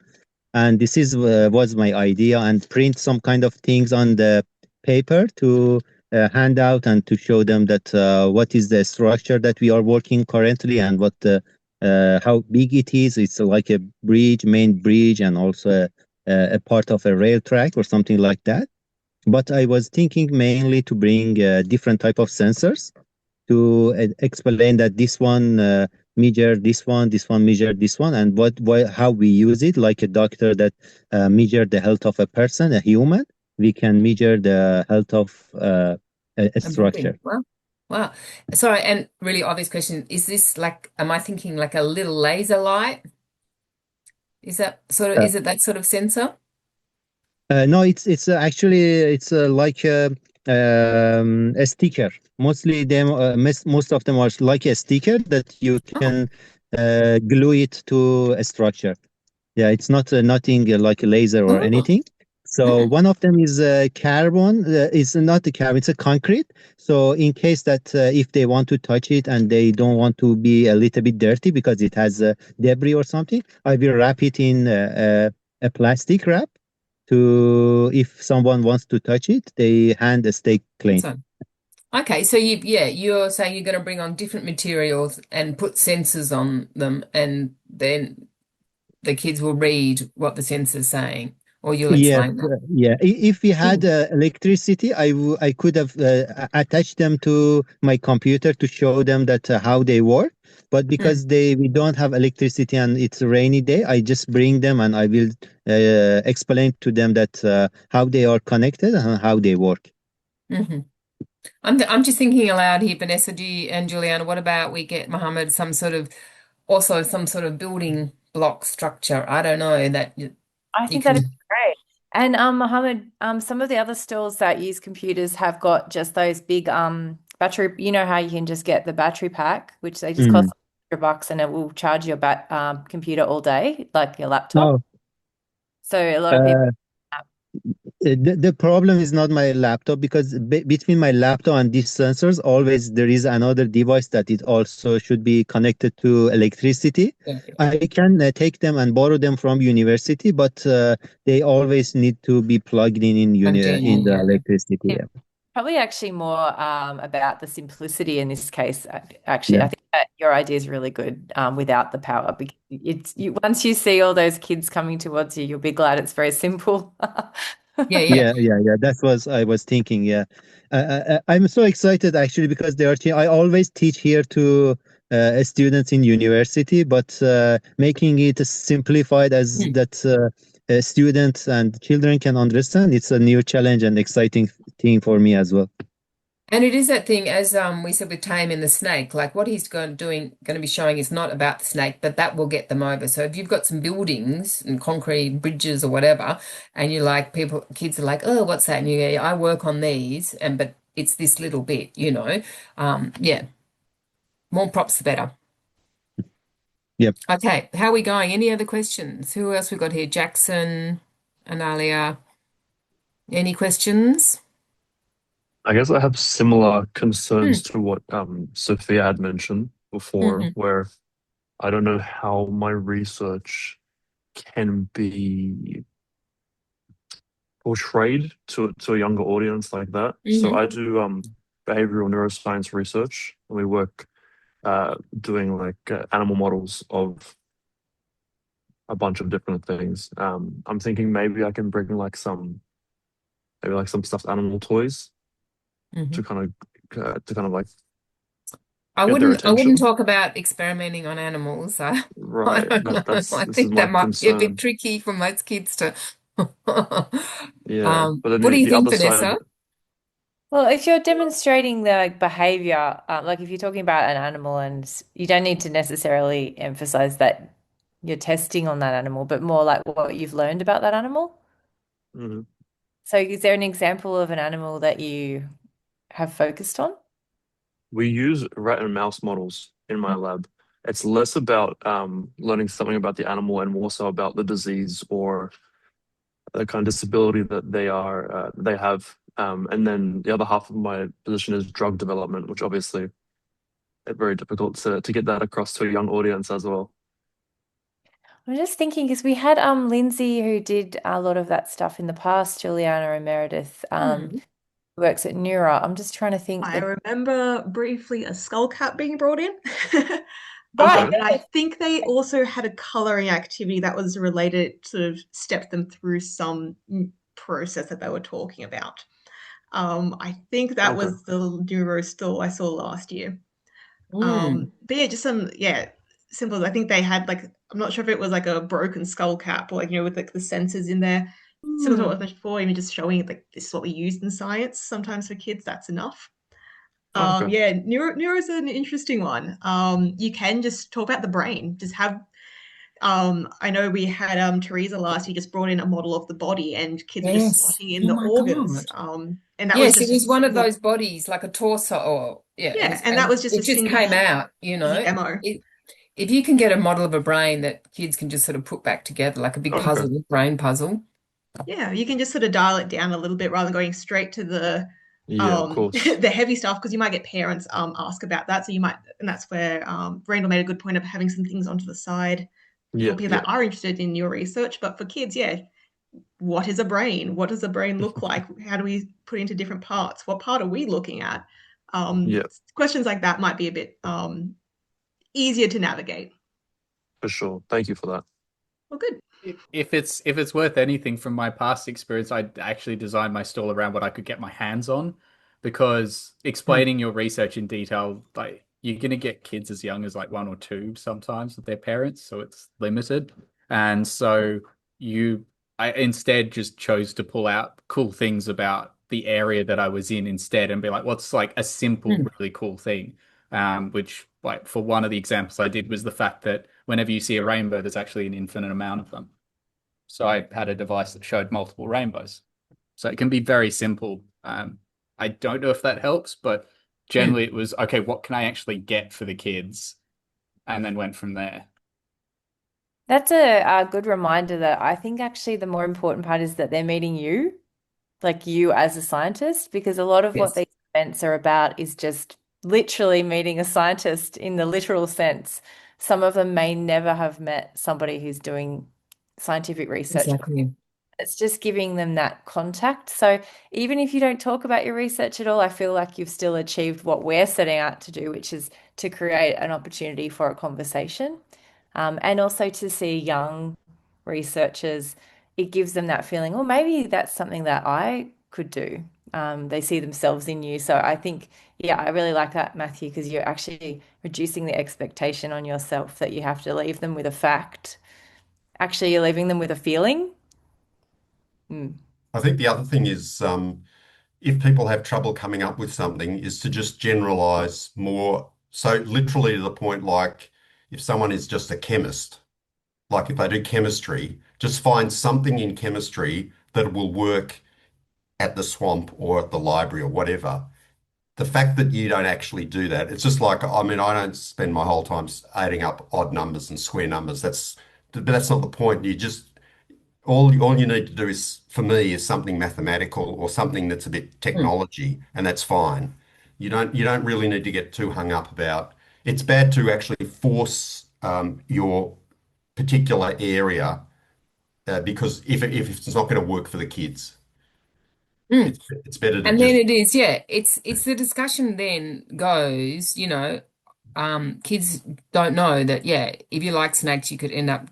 And this is was my idea, and print some kind of things on the paper to hand out and to show them that what is the structure that we are working currently and what the how big it is. It's like a bridge, main bridge, and also a part of a rail track or something like that. But I was thinking mainly to bring different type of sensors to explain that this one measure this one measure this one, and how we use it, like a doctor that measure the health of a person, a human, we can measure the health of a a building. structure. Wow. Wow. Sorry, and really obvious question. Is this like, am I thinking like a little laser light? Is that sort of, Uh, is it that sort of sensor? no, it's actually it's like a sticker. Mostly them, most of them are like a sticker that you Oh, can glue it to a structure. Yeah, it's not nothing like a laser or oh, anything. So mm, one of them is carbon. It's not the carbon; it's a concrete. So in case that if they want to touch it and they don't want to be a little bit dirty because it has debris or something, I will wrap it in a plastic wrap. To if someone wants to touch it, they hand stay clean. so. Okay, so you're saying you're going to bring on different materials and put sensors on them, and then the kids will read what the sensor's saying, or you'll Yes, explain that. yeah. If we had Mm, electricity, I could have attached them to my computer to show them that how they work. But mm, because we don't have electricity and it's a rainy day, I just bring them and I will explain to them that how they are connected and how they work. hmm I'm just thinking aloud here, Vanessa, and Juliana, what about we get Mohammed some sort of building block structure? I don't know that I you think that is can. great. And Mohammed, some of the other stores that use computers have got just those big battery, you know how you can just get the battery pack, which they just cost Mm. $100 and it will charge your computer all day, like your laptop. No, So a lot of people. the problem is not my laptop because between my laptop and these sensors, always there is another device that it also should be connected to electricity. Okay. I can take them and borrow them from university, but they always need to be plugged in Plugged in the yeah. electricity. Yeah. Yeah. Probably actually more about the simplicity in this case. Actually, Yeah. I think that your idea is really good without the power. Because once you see all those kids coming towards you, you'll be glad it's very simple. Yeah. Yeah. That was I was thinking. Yeah, I'm so excited actually because they are. I always teach here to students in university, but making it simplified as Mm. that students and children can understand, it's a new challenge and exciting thing for me as well. And it is that thing, as we said with Tame and the snake, like what he's going to be showing is not about the snake, but that will get them over. So if you've got some buildings and concrete bridges or whatever, and you're like kids are like, oh, what's that? And you go, I work on these, but it's this little bit, yeah. More props the better. Yep. Okay, how are we going? Any other questions? Who else we got here? Jackson, Analia. Any questions? I guess I have similar concerns to what Sophia had mentioned before, Mhm. where I don't know how my research can be portrayed to a younger audience like that. So I do behavioral neuroscience research, and we work doing like animal models of a bunch of different things. I'm thinking maybe I can bring like some stuffed animal toys to kind of like I get their wouldn't attention. talk about experimenting on animals. I Right. don't know. This I is think my that might be a bit concern. tricky for most kids to. Yeah. But then What do you the think, other side, Vanessa? Well, if you're demonstrating the behavior, like if you're talking about an animal and you don't need to necessarily emphasize that you're testing on that animal, but more like what you've learned about that animal. Mhm. So is there an example of an animal that you have focused on? We use rat and mouse models in my lab. It's less about learning something about the animal and more so about the disease or the kind of disability that they have. And then the other half of my position is drug development, which obviously it's very difficult to get that across to a young audience as well. I'm just thinking because we had Lindsay who did a lot of that stuff in the past, Juliana and Meredith, works at Neura. I'm just trying to think I that remember briefly a skull cap being brought in. Right. And I think they also had a coloring activity that was related, sort of stepped them through some process that they were talking about. I think that Okay. was the neuro store I saw last year. Mm. But yeah, just some simple. I think they had like, I'm not sure if it was like a broken skull cap or like, with like the sensors in there. Similar to what I was before, even just showing like this is what we used in science. Sometimes for kids, that's enough. Okay. Yeah, neuro is an interesting one. You can just talk about the brain. Just have I know we had Teresa last year just brought in a model of the body and kids were just Yes. slotting in Oh the my organs. God. And that was Yes, it just was a one of simple, those bodies, like a torso, or yeah, and that was just a it just single came out, easy demo. If you can get a model of a brain that kids can just sort of put back together, like a big Okay. puzzle, brain puzzle. Yeah, you can just sort of dial it down a little bit rather than going straight to the Yeah, of course. the heavy stuff, because you might get parents ask about that. So you might, and that's where Randall made a good point of having some things onto the side Yeah, for people yeah. that are interested in your research. But for kids, yeah, what is a brain? What does a brain look like? How do we put into different parts? What part are we looking at? Yeah, Questions like that might be a bit easier to navigate. for sure. Thank you for that. Well, good. If it's worth anything from my past experience, I actually designed my stall around what I could get my hands on, because explaining your research in detail, like you're gonna get kids as young as like 1 or 2 sometimes with their parents, so it's limited. And so I instead just chose to pull out cool things about the area that I was in instead and be like, what's like a simple, really cool thing? Which, like, for one of the examples I did was the fact that whenever you see a rainbow, there's actually an infinite amount of them. So I had a device that showed multiple rainbows. So it can be very simple. I don't know if that helps, but generally it was, okay, what can I actually get for the kids? and then went from there. That's a good reminder that I think actually the more important part is that they're meeting you, like you as a scientist, because a lot of what Yes, these events are about is just literally meeting a scientist in the literal sense. Some of them may never have met somebody who's doing scientific research. exactly. It's just giving them that contact. So even if you don't talk about your research at all, I feel like you've still achieved what we're setting out to do, which is to create an opportunity for a conversation. And also to see young researchers, it gives them that feeling, oh, maybe that's something that I could do. They see themselves in you. So I think, yeah, I really like that, Matthew, because you're actually reducing the expectation on yourself that you have to leave them with a fact. Actually, you're leaving them with a feeling. Mm. I think the other thing is if people have trouble coming up with something, is to just generalize more. So literally to the point, like if someone is just a chemist, like if they do chemistry, just find something in chemistry that will work at the swamp or at the library or whatever. The fact that you don't actually do that, it's just like, I mean, I don't spend my whole time adding up odd numbers and square numbers. But that's not the point. You just all you need to do is, for me, is something mathematical or something that's a bit Mm. technology, and that's fine. You don't really need to get too hung up about. It's bad to actually force your particular area because if it's not going to work for the kids, Mm. it's better to And then just. it is, yeah, it's the discussion then goes, kids don't know that, yeah, if you like snakes, you could end up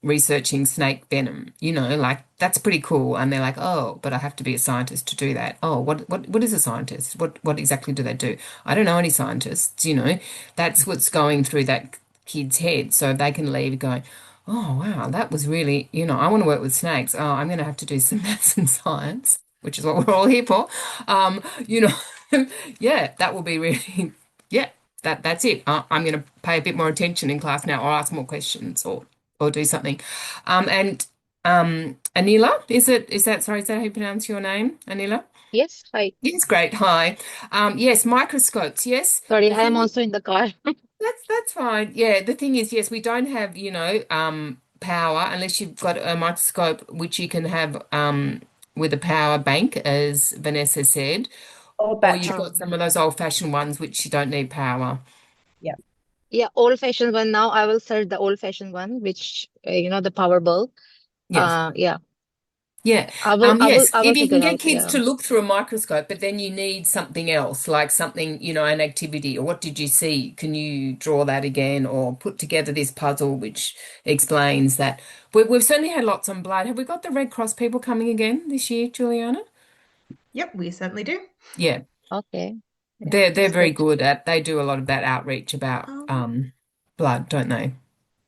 researching snake venom, like that's pretty cool. And they're like, oh, but I have to be a scientist to do that. Oh, what is a scientist? What exactly do they do? I don't know any scientists. That's what's going through that kid's head. So they can leave going, oh, wow, that was really, I want to work with snakes. Oh, I'm going to have to do some maths and science, which is what we're all here for. Um, you know, yeah, that will be really, yeah, that's it. I'm going to pay a bit more attention in class now, or ask more questions, or do something. And Anila, sorry, is that how you pronounce your name, Anila? Yes, hi. Yes, great. Hi. Yes, microscopes. Yes. Sorry, The I am thing also in the car. that's fine. Yeah, the thing is, yes, we don't have, power unless you've got a microscope which you can have with a power bank, as Vanessa said, Or or you've battery. got some of those old-fashioned ones which you don't need power. Yeah. Yeah, old-fashioned one. Now I will search the old-fashioned one, which the power bulb. Yes. Yeah, Yeah. I will, I will, Yes, I will if you figure can it get out. kids Yeah. to look through a microscope, but then you need something else, like something, an activity, or what did you see? Can you draw that again, or put together this puzzle which explains that? We've certainly had lots on blood. Have we got the Red Cross people coming again this year, Juliana? Yep, we certainly do. Yeah, Okay. Yeah, they're that's very good. good they do a lot of that outreach about blood, don't they?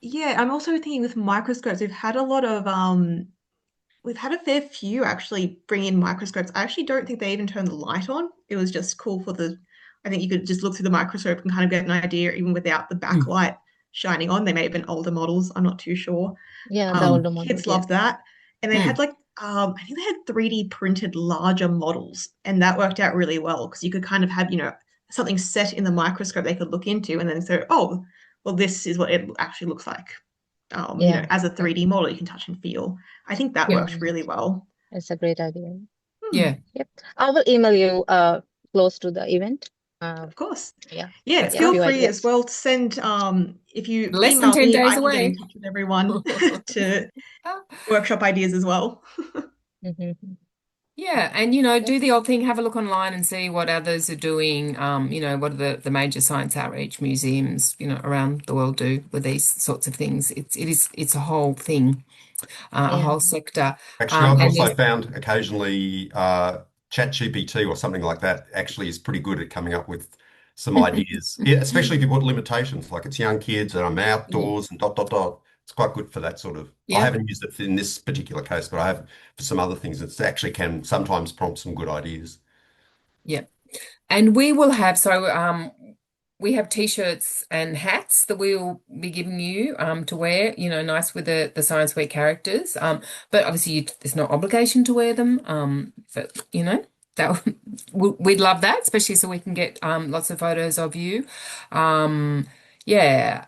Yeah, I'm also thinking with microscopes, we've had a fair few actually bring in microscopes. I actually don't think they even turned the light on. It was just cool I think you could just look through the microscope and kind of get an idea even without the Mm, backlight shining on. They may have been older models, I'm not too sure. Yeah, the older Kids models. Yeah. loved that. And they had mm, I think they had 3D printed larger models, and that worked out really well because you could kind of have, something set in the microscope they could look into and then say, oh, well, this is what it actually looks like. Yeah. As a 3D model you can touch and feel. I think that yeah, worked really well. It's a great idea. yeah. Yep. I will email you close to the event. Of course. Yeah. Yeah, That's Yeah, feel great. few free as ideas. well to send if you Less than email 10 me, days I can get in away. touch with everyone to workshop ideas as well. Mhm. Yeah, and Yep. do the old thing, have a look online and see what others are doing. What are the major science outreach museums, around the world do with these sorts of things. It's a whole thing, a Yeah. whole sector. Actually, I've And also there's found occasionally ChatGPT or something like that actually is pretty good at coming up with some ideas. Yeah, especially if you put limitations, like it's young kids and I'm yeah, outdoors and dot dot dot. It's quite good for that sort of. I yeah, haven't used it in this particular case, but I have for some other things. It actually can sometimes prompt some good ideas. yeah. And we will have we have t-shirts and hats that we'll be giving you to wear, nice with the Science Week characters. But obviously there's no obligation to wear them. But that we'd love that, especially so we can get lots of photos of you. yeah,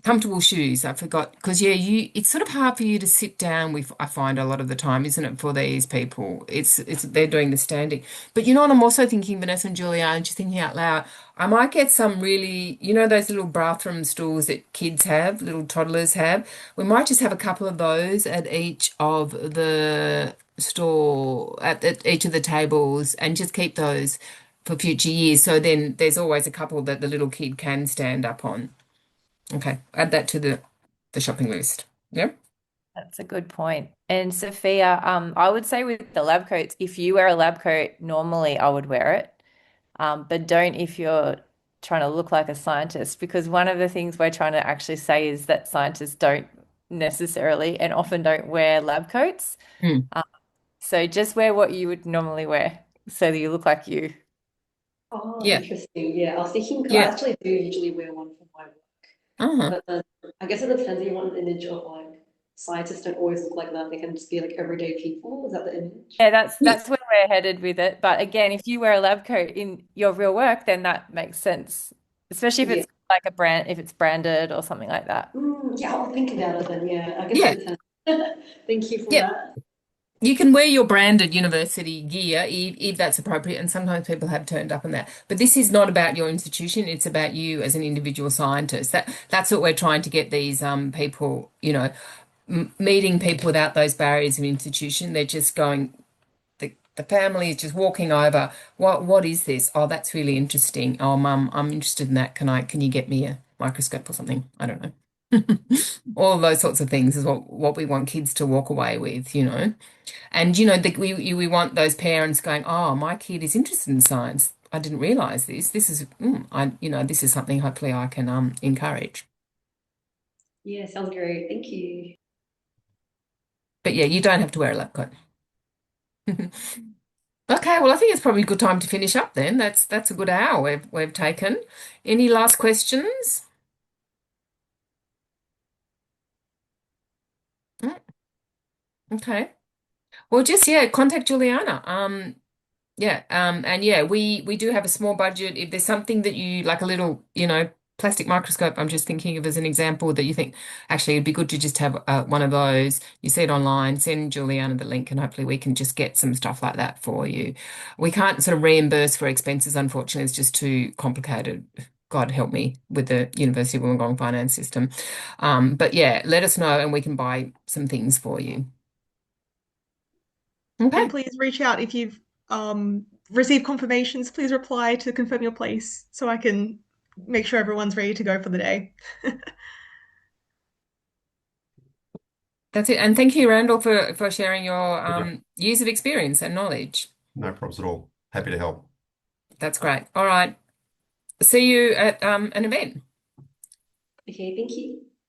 comfortable shoes. I forgot because yeah, it's sort of hard for you to sit down with, I find a lot of the time, isn't it, for these people? It's they're doing the standing. But you know what I'm also thinking, Vanessa and Juliana, just thinking out loud, I might get some really, you know, those little bathroom stools that kids have, little toddlers have. We might just have a couple of those at each of the store at each of the tables and just keep those for future years. So then there's always a couple that the little kid can stand up on. Okay, add that to the shopping list. Yeah. That's a good point. And Sophia, I would say with the lab coats, if you wear a lab coat, normally I would wear it. But don't if you're trying to look like a scientist, because one of the things we're trying to actually say is that scientists don't necessarily and often don't wear lab coats. Hmm. So just wear what you would normally wear so that you look like you. Oh, Yeah. interesting. Yeah, I was thinking, 'cause I Yeah. actually do usually wear one for my work. Uh-huh. But I guess it depends if you want an image of like scientists don't always look like that. They can just be like everyday people. Is that the image? Yeah, Yeah. that's where we're headed with it. But again, if you wear a lab coat in your real work, then that makes sense, especially if Yeah. it's like a brand, if it's branded or something like that. Yeah, I'll think about it then. Yeah, I guess Yeah. it depends. Thank you for Yeah. that. You can wear your branded university gear if that's appropriate, and sometimes people have turned up on that. But this is not about your institution, it's about you as an individual scientist. That's what we're trying to get these people, you know, meeting people without those barriers of institution. They're just going, the family is just walking over. What is this? Oh, that's really interesting. Oh, Mum, I'm interested in that. Can you get me a microscope or something? I don't know. All of those sorts of things is what we want kids to walk away with, you know. And you know, we want those parents going, oh, my kid is interested in science. I didn't realize this. This is, this is something hopefully I can encourage. Yeah, sounds great. Thank you. But yeah, you don't have to wear a lab coat. Okay, well, I think it's probably a good time to finish up then. That's a good hour we've taken. Any last questions? Mm, Okay. Well, just yeah, contact Juliana. Yeah, and yeah, we do have a small budget. If there's something that you like, a little, you know, plastic microscope, I'm just thinking of as an example that you think actually it'd be good to just have one of those. You see it online, send Juliana the link, and hopefully we can just get some stuff like that for you. We can't sort of reimburse for expenses, unfortunately, it's just too complicated. God help me with the University of Wollongong finance system. But yeah, let us know and we can buy some things for you. Okay. And please reach out if you've received confirmations. Please reply to confirm your place so I can make sure everyone's ready to go for the day. That's it. And thank you, Randall, for sharing your Yeah, years of experience and knowledge. no problems at all. Happy to help. That's great. All right. See you at an event. Okay, thank you.